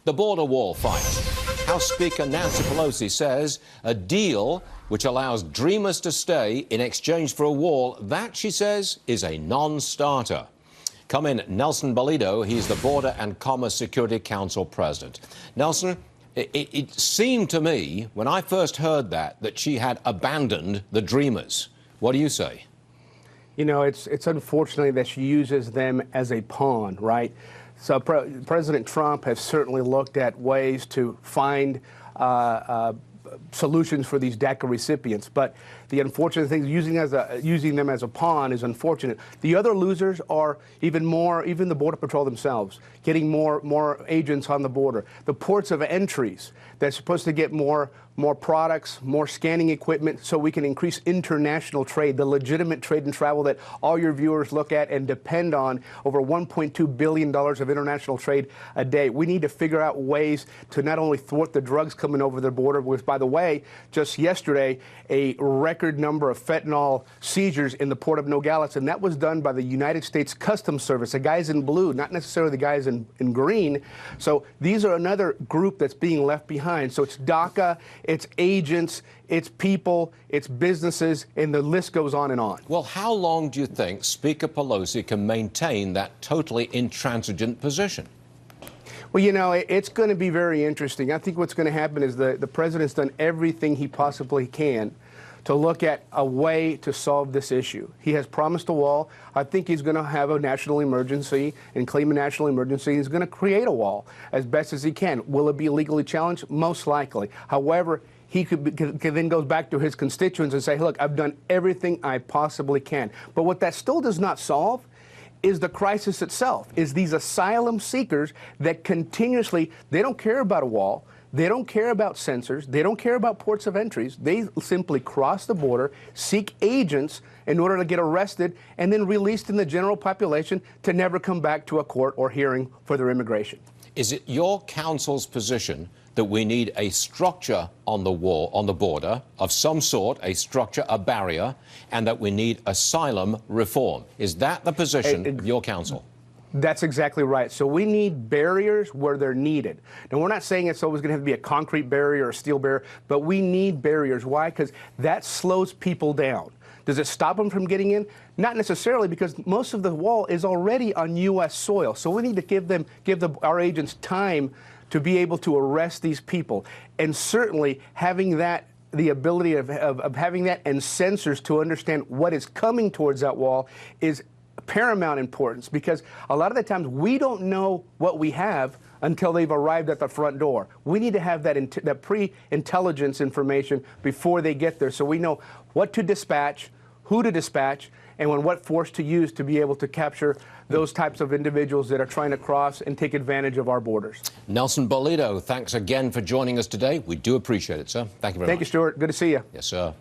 The border wall fight. House Speaker Nancy Pelosi says a deal which allows dreamers to stay in exchange for a wall, that, she says, is a non-starter. Come in, Nelson Balido. He's the Border and Commerce Security Council president. Nelson, it seemed to me, when I first heard that she had abandoned the dreamers. What do you say? You know, it's unfortunately that she uses them as a pawn, right? So President Trump has certainly looked at ways to find solutions for these DACA recipients, but the unfortunate thing is using them as a pawn is unfortunate. The other losers are even the Border Patrol themselves, getting more agents on the border. The ports of entries, they're supposed to get more products, more scanning equipment, so we can increase international trade, the legitimate trade and travel that all your viewers look at and depend on. Over $1.2 billion of international trade a day. We need to figure out ways to not only thwart the drugs coming over the border, which, by the way, just yesterday, a record number of fentanyl seizures in the port of Nogales, and that was done by the United States Customs Service, the guys in blue, not necessarily the guys in green. So these are another group that's being left behind. So it's DACA, it's agents, it's people, it's businesses, and the list goes on and on. Well, how long do you think Speaker Pelosi can maintain that totally intransigent position? Well, you know, it's going to be very interesting. I think what's going to happen is the president's done everything he possibly can to look at a way to solve this issue. He has promised a wall. I think he's going to have a national emergency and claim a national emergency. He's going to create a wall as best as he can. Will it be legally challenged? Most likely. However, he could then goes back to his constituents and say, look, I've done everything I possibly can. But what that still does not solve is the crisis itself, is these asylum seekers that continuously, they don't care about a wall. They don't care about censors. They don't care about ports of entries. They simply cross the border, seek agents in order to get arrested, and then released in the general population to never come back to a court or hearing for their immigration. Is it your council's position that we need a structure on the wall, on the border, of some sort, a structure, a barrier, and that we need asylum reform? Is that the position of your council? That's exactly right. So we need barriers where they're needed. Now, we're not saying it's always going to have to be a concrete barrier or a steel barrier, but we need barriers. Why? Because that slows people down. Does it stop them from getting in? Not necessarily, because most of the wall is already on U.S. soil. So we need to give our agents time to be able to arrest these people. And certainly having that, the ability of having that and sensors to understand what is coming towards that wall is paramount importance, because a lot of the times we don't know what we have until they've arrived at the front door. We need to have that pre-intelligence information before they get there, so we know what to dispatch, who to dispatch, and what force to use to be able to capture those types of individuals that are trying to cross and take advantage of our borders. Nelson Balido, thanks again for joining us today. We do appreciate it, sir. Thank you very much. Thank you, Stuart. Good to see you. Yes, sir.